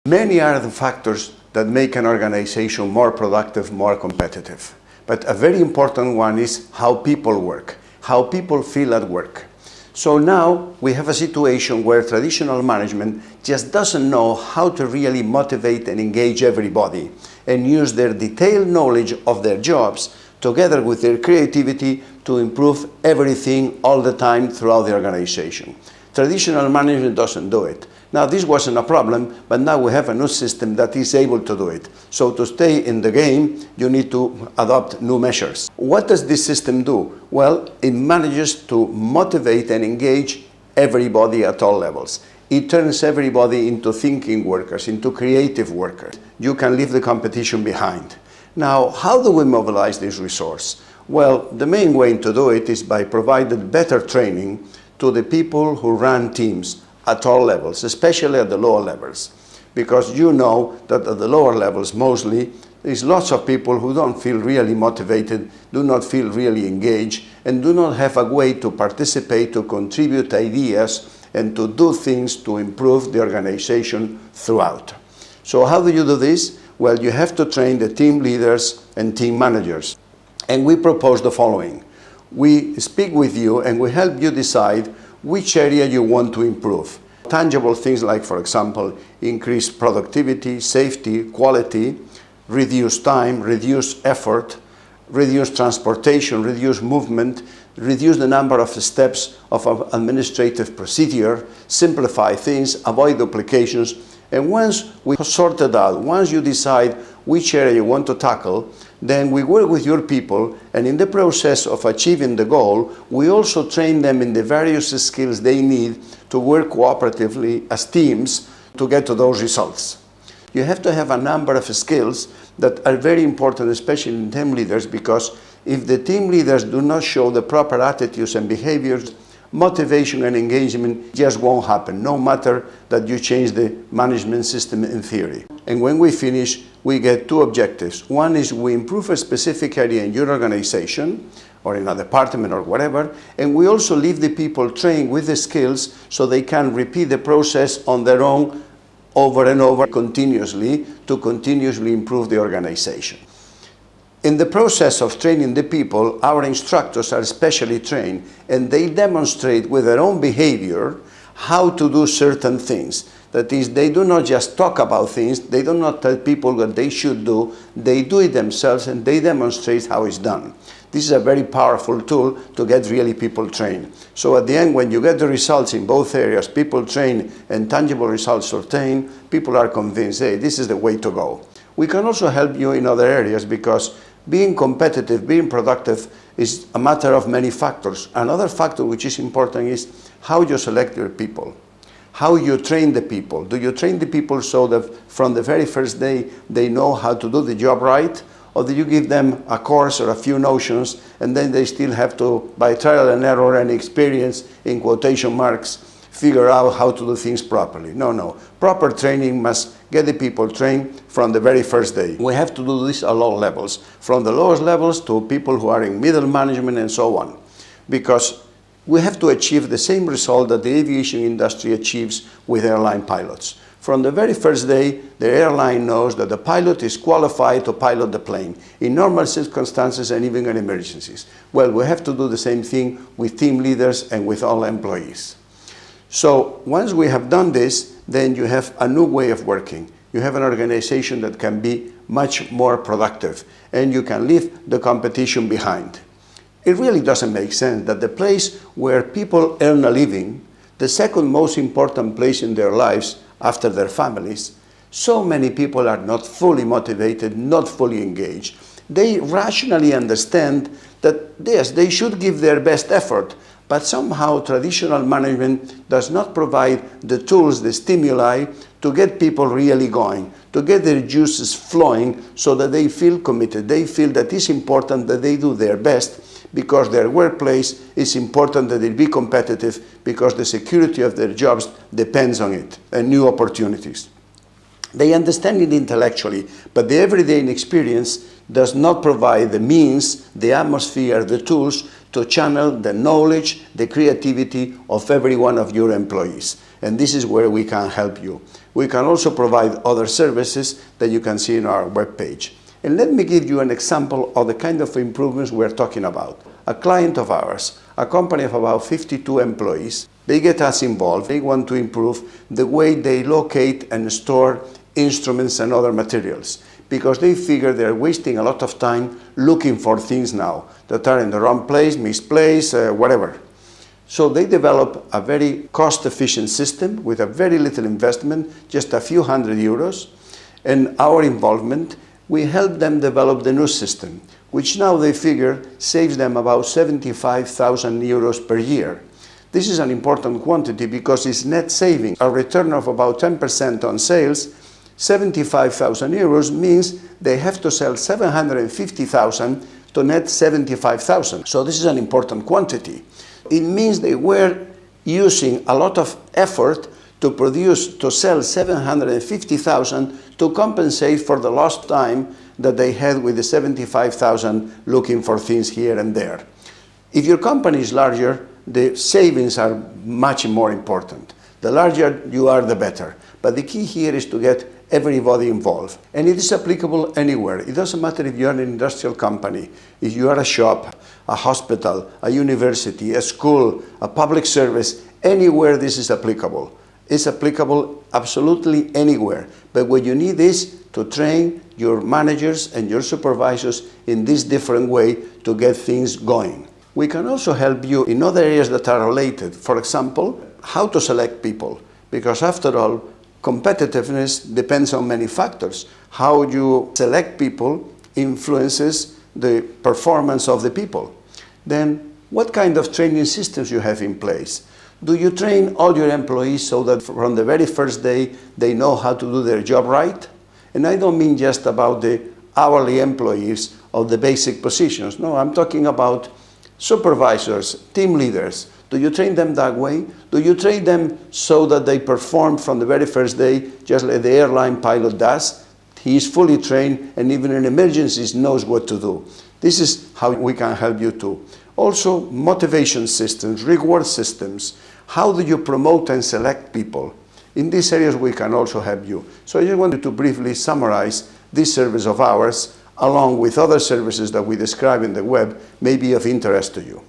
Many are the factors that make an organization more productive, more competitive. But a very important one is how people work, how people feel at work. So now we have a situation where traditional management just doesn't know how to really motivate and engage everybody and use their detailed knowledge of their jobs together with their creativity to improve everything all the time throughout the organization. Traditional management doesn't do it. Now, this wasn't a problem, but now we have a new system that is able to do it. So to stay in the game, you need to adopt new measures. What does this system do? Well, it manages to motivate and engage everybody at all levels. It turns everybody into thinking workers, into creative workers. You can leave the competition behind. Now, how do we mobilize this resource? Well, the main way to do it is by providing better training to the people who run teams at all levels, especially at the lower levels. Because you know that at the lower levels mostly, there's lots of people who don't feel really motivated, do not feel really engaged, and do not have a way to participate, to contribute ideas, and to do things to improve the organization throughout. So how do you do this? Well, you have to train the team leaders and team managers. And we propose the following. We speak with you and we help you decide which area you want to improve. Tangible things like, for example, increase productivity, safety, quality, reduce time, reduce effort, reduce transportation, reduce movement, reduce the number of steps of an administrative procedure, simplify things, avoid duplications. And once we sort it out, once you decide which area you want to tackle, then we work with your people, and in the process of achieving the goal, we also train them in the various skills they need to work cooperatively as teams to get to those results. You have to have a number of skills that are very important, especially in team leaders, because if the team leaders do not show the proper attitudes and behaviors, motivation and engagement just won't happen, no matter that you change the management system in theory. And when we finish, we get two objectives. One is we improve a specific area in your organization or in a department or whatever, and we also leave the people trained with the skills so they can repeat the process on their own over and over continuously to continuously improve the organization. In the process of training the people, our instructors are specially trained, and they demonstrate with their own behavior how to do certain things. That is, they do not just talk about things, they do not tell people what they should do, they do it themselves and they demonstrate how it's done. This is a very powerful tool to get really people trained. So at the end, when you get the results in both areas, people trained and tangible results obtained, people are convinced, hey, this is the way to go. We can also help you in other areas because being competitive, being productive is a matter of many factors. Another factor which is important is how you select your people, how you train the people. Do you train the people so that from the very first day they know how to do the job right? Or do you give them a course or a few notions and then they still have to, by trial and error and experience, in quotation marks, figure out how to do things properly? No. Proper training must get the people trained from the very first day. We have to do this at all levels, from the lowest levels to people who are in middle management and so on. Because we have to achieve the same result that the aviation industry achieves with airline pilots. From the very first day, the airline knows that the pilot is qualified to pilot the plane in normal circumstances and even in emergencies. Well, we have to do the same thing with team leaders and with all employees. So once we have done this, then you have a new way of working. You have an organization that can be much more productive, and you can leave the competition behind. It really doesn't make sense that the place where people earn a living, the second most important place in their lives after their families, so many people are not fully motivated, not fully engaged. They rationally understand that yes, they should give their best effort, but somehow traditional management does not provide the tools, the stimuli to get people really going, to get their juices flowing so that they feel committed. They feel that it's important that they do their best because their workplace is important that it be competitive because the security of their jobs depends on it and new opportunities. They understand it intellectually, but the everyday experience does not provide the means, the atmosphere, the tools to channel the knowledge, the creativity of every one of your employees. And this is where we can help you. We can also provide other services that you can see in our webpage. And let me give you an example of the kind of improvements we're talking about. A client of ours, a company of about 52 employees, they get us involved. They want to improve the way they locate and store instruments and other materials, because they figure they're wasting a lot of time looking for things now that are in the wrong place, misplaced, whatever. So they develop a very cost-efficient system with a very little investment, just a few €100, and our involvement, we help them develop the new system, which now they figure saves them about €75,000 per year. This is an important quantity because it's net savings, a return of about 10% on sales. €75,000 means they have to sell 750,000 to net 75,000. So this is an important quantity. It means they were using a lot of effort to sell 750,000 to compensate for the lost time that they had with the 75,000 looking for things here and there. If your company is larger, the savings are much more important. The larger you are, the better. But the key here is to get everybody involved. And it is applicable anywhere. It doesn't matter if you're an industrial company, if you are a shop, a hospital, a university, a school, a public service, anywhere this is applicable. It's applicable absolutely anywhere. But what you need is to train your managers and your supervisors in this different way to get things going. We can also help you in other areas that are related. For example, how to select people. Because after all, competitiveness depends on many factors. How you select people influences the performance of the people. Then, what kind of training systems you have in place? Do you train all your employees so that from the very first day they know how to do their job right? And I don't mean just about the hourly employees of the basic positions. No, I'm talking about supervisors, team leaders. Do you train them that way? Do you train them so that they perform from the very first day just like the airline pilot does? He is fully trained and even in emergencies knows what to do. This is how we can help you too. Also, motivation systems, reward systems. How do you promote and select people? In these areas we can also help you. So I just wanted to briefly summarize this service of ours along with other services that we describe in the web may be of interest to you.